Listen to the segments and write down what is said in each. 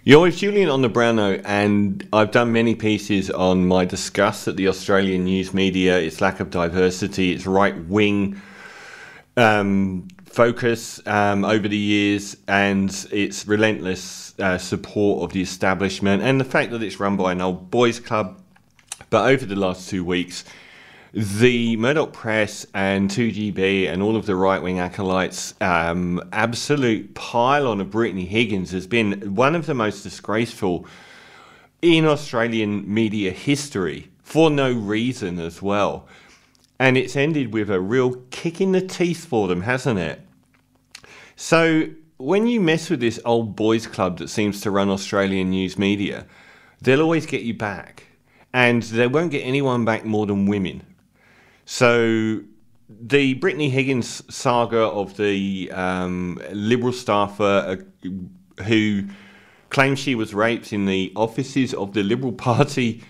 You're with Julian on the Browno, and I've done many pieces on my disgust at the Australian news media, its lack of diversity, its right-wing focus over the years, and its relentless support of the establishment, and the fact that it's run by an old boys club. But over the last 2 weeks, the Murdoch Press and 2GB and all of the right-wing acolytes, absolute pile-on of Brittany Higgins has been one of the most disgraceful in Australian media history, for no reason as well. And it's ended with a real kick in the teeth for them, hasn't it? So when you mess with this old boys club that seems to run Australian news media, they'll always get you back. And they won't get anyone back more than women. So the Brittany Higgins saga of the Liberal staffer who claimed she was raped in the offices of the Liberal Party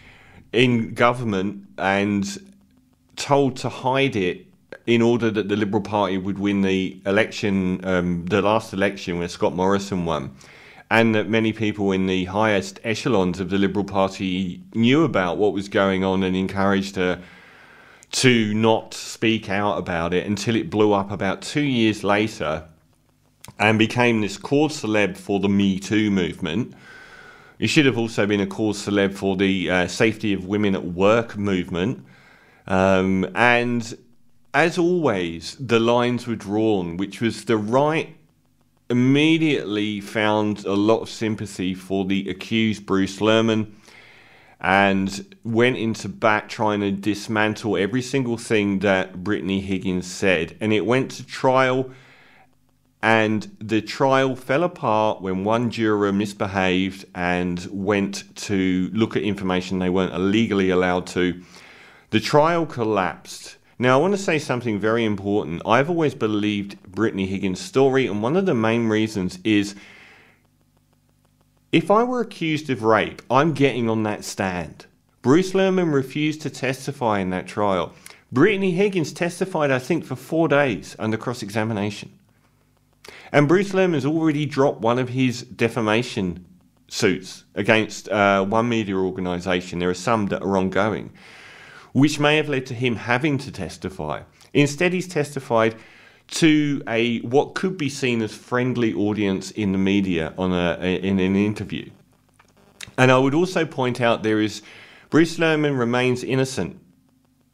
in government and told to hide it in order that the Liberal Party would win the election, the last election where Scott Morrison won, and that many people in the highest echelons of the Liberal Party knew about what was going on and encouraged her to not speak out about it until it blew up about 2 years later and became this cause celeb for the Me Too movement. It should have also been a cause celeb for the safety of women at work movement. And as always, the lines were drawn, which was the right immediately found a lot of sympathy for the accused Bruce Lerman and went into bat trying to dismantle every single thing that Brittany Higgins said. And it went to trial, and the trial fell apart when one juror misbehaved and went to look at information they weren't legally allowed to. The trial collapsed. Now, I want to say something very important. I've always believed Brittany Higgins' story, and one of the main reasons is if I were accused of rape, I'm getting on that stand. Bruce Lerman refused to testify in that trial. Brittany Higgins testified, I think, for 4 days under cross-examination. And Bruce Lerman's already dropped one of his defamation suits against one media organisation. There are some that are ongoing, which may have led to him having to testify. Instead, he's testified to what could be seen as friendly audience in the media in an interview. And I would also point out Bruce Lerman remains innocent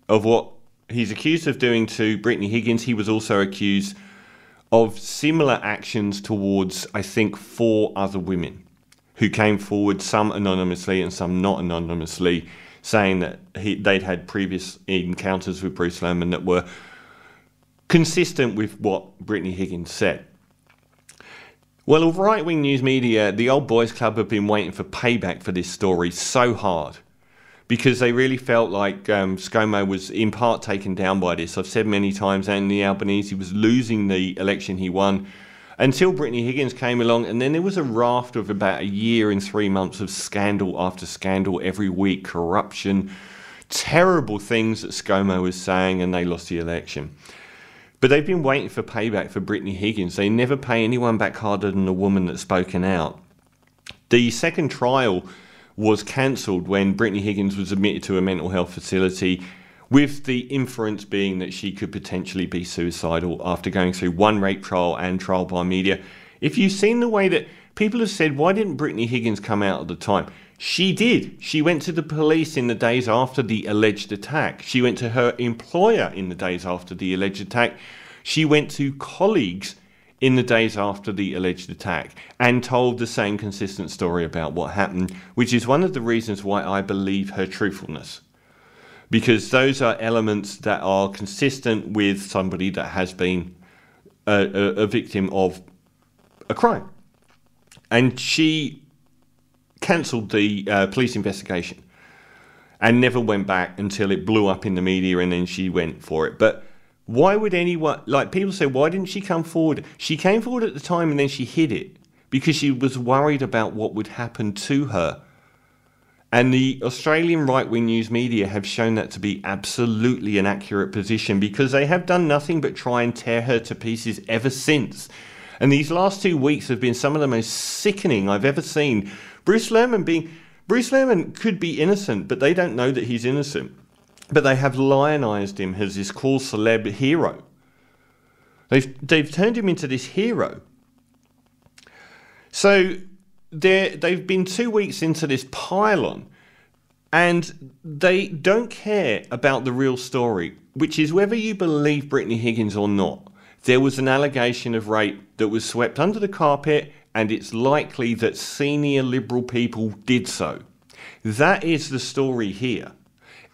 of what he's accused of doing to Brittany Higgins. He was also accused of similar actions towards, I think, 4 other women who came forward, some anonymously and some not anonymously, saying that they'd had previous encounters with Bruce Lerman that were consistent with what Brittany Higgins said. Well, right-wing news media, the old boys club, have been waiting for payback for this story so hard because they really felt like ScoMo was in part taken down by this. I've said many times Anthony Albanese was losing the election he won until Brittany Higgins came along, and then there was a raft of about a year and 3 months of scandal after scandal every week, corruption, terrible things that ScoMo was saying, and they lost the election. But they've been waiting for payback for Brittany Higgins. They never pay anyone back harder than the woman that's spoken out. The second trial was cancelled when Brittany Higgins was admitted to a mental health facility, with the inference being that she could potentially be suicidal after going through one rape trial and trial by media. If you've seen the way that people have said, why didn't Brittany Higgins come out at the time? She did. She went to the police in the days after the alleged attack. She went to her employer in the days after the alleged attack. She went to colleagues in the days after the alleged attack and told the same consistent story about what happened, which is one of the reasons why I believe her truthfulness. Because those are elements that are consistent with somebody that has been a victim of a crime. And she cancelled the police investigation and never went back until it blew up in the media, and then she went for it. But why would anyone, like people say, why didn't she come forward? She came forward at the time and then she hid it because she was worried about what would happen to her. And the Australian right-wing news media have shown that to be absolutely an accurate position, because they have done nothing but try and tear her to pieces ever since. And these last 2 weeks have been some of the most sickening I've ever seen. Bruce Lerman could be innocent, but they don't know that he's innocent. But they have lionized him as this cool celeb hero. They've turned him into this hero. So they've been 2 weeks into this pile-on, and they don't care about the real story, which is whether you believe Brittany Higgins or not. There was an allegation of rape that was swept under the carpet, and it's likely that senior Liberal people did so. That is the story here.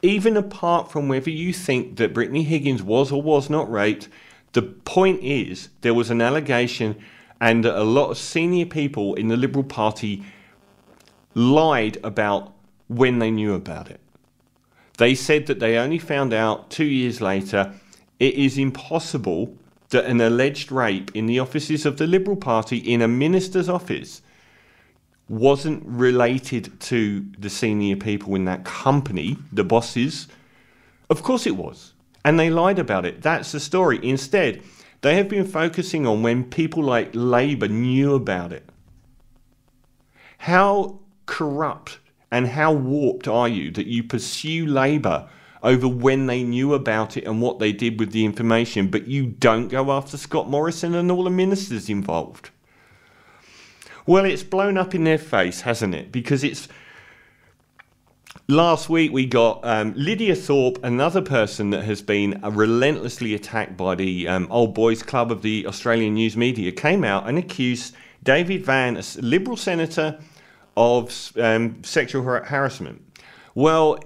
Even apart from whether you think that Brittany Higgins was or was not raped, the point is there was an allegation, and a lot of senior people in the Liberal Party lied about when they knew about it. They said that they only found out 2 years later. It is impossible that an alleged rape in the offices of the Liberal Party in a minister's office wasn't related to the senior people in that company, the bosses. Of course it was. And they lied about it. That's the story. Instead, they have been focusing on when people like Labour knew about it. How corrupt and how warped are you that you pursue Labour over when they knew about it and what they did with the information, but you don't go after Scott Morrison and all the ministers involved? Well, it's blown up in their face, hasn't it? Because it's... Last week we got Lydia Thorpe, another person that has been relentlessly attacked by the Old Boys Club of the Australian news media, came out and accused David Van, a Liberal senator, of sexual harassment. Well,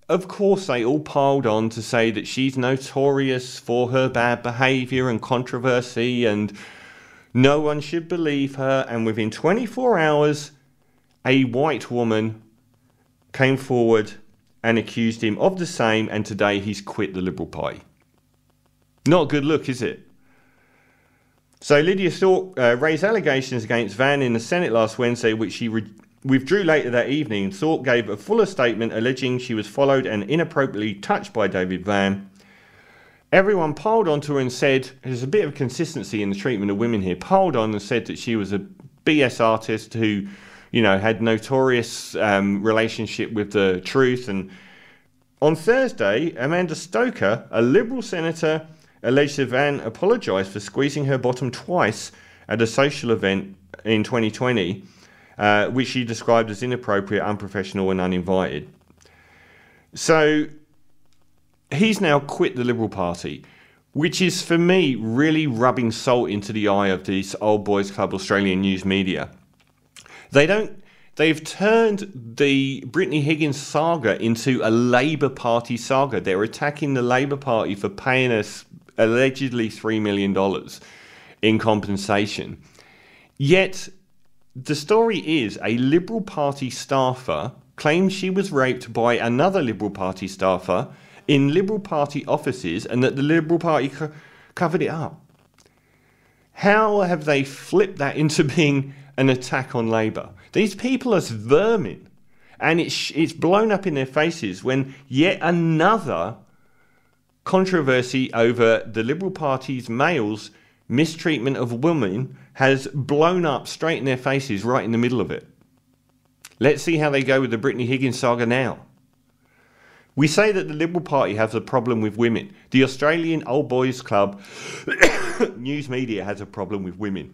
of course they all piled on to say that she's notorious for her bad behaviour and controversy and no one should believe her. And within 24 hours, a white woman came forward and accused him of the same, and today he's quit the Liberal Party. Not a good look, is it? So Lydia Thorpe raised allegations against Van in the Senate last Wednesday, which she withdrew later that evening. Thorpe gave a fuller statement alleging she was followed and inappropriately touched by David Van. Everyone piled onto her and said, there's a bit of consistency in the treatment of women here, piled on and said that she was a BS artist who, you know, had notorious relationship with the truth. And on Thursday, Amanda Stokes, a Liberal senator, alleged that Van apologised for squeezing her bottom twice at a social event in 2020, which she described as inappropriate, unprofessional and uninvited. So he's now quit the Liberal Party, which is, for me, really rubbing salt into the eye of this Old Boys Club Australian news media. They've turned the Brittany Higgins saga into a Labour Party saga. They're attacking the Labour Party for paying us allegedly $3 million in compensation. Yet the story is a Liberal Party staffer claims she was raped by another Liberal Party staffer in Liberal Party offices and that the Liberal Party covered it up. How have they flipped that into being an attack on Labour? These people are vermin, and it's blown up in their faces when yet another controversy over the Liberal Party's males' mistreatment of women has blown up straight in their faces right in the middle of it. Let's see how they go with the Brittany Higgins saga now. We say that the Liberal Party has a problem with women. The Australian Old Boys Club news media has a problem with women.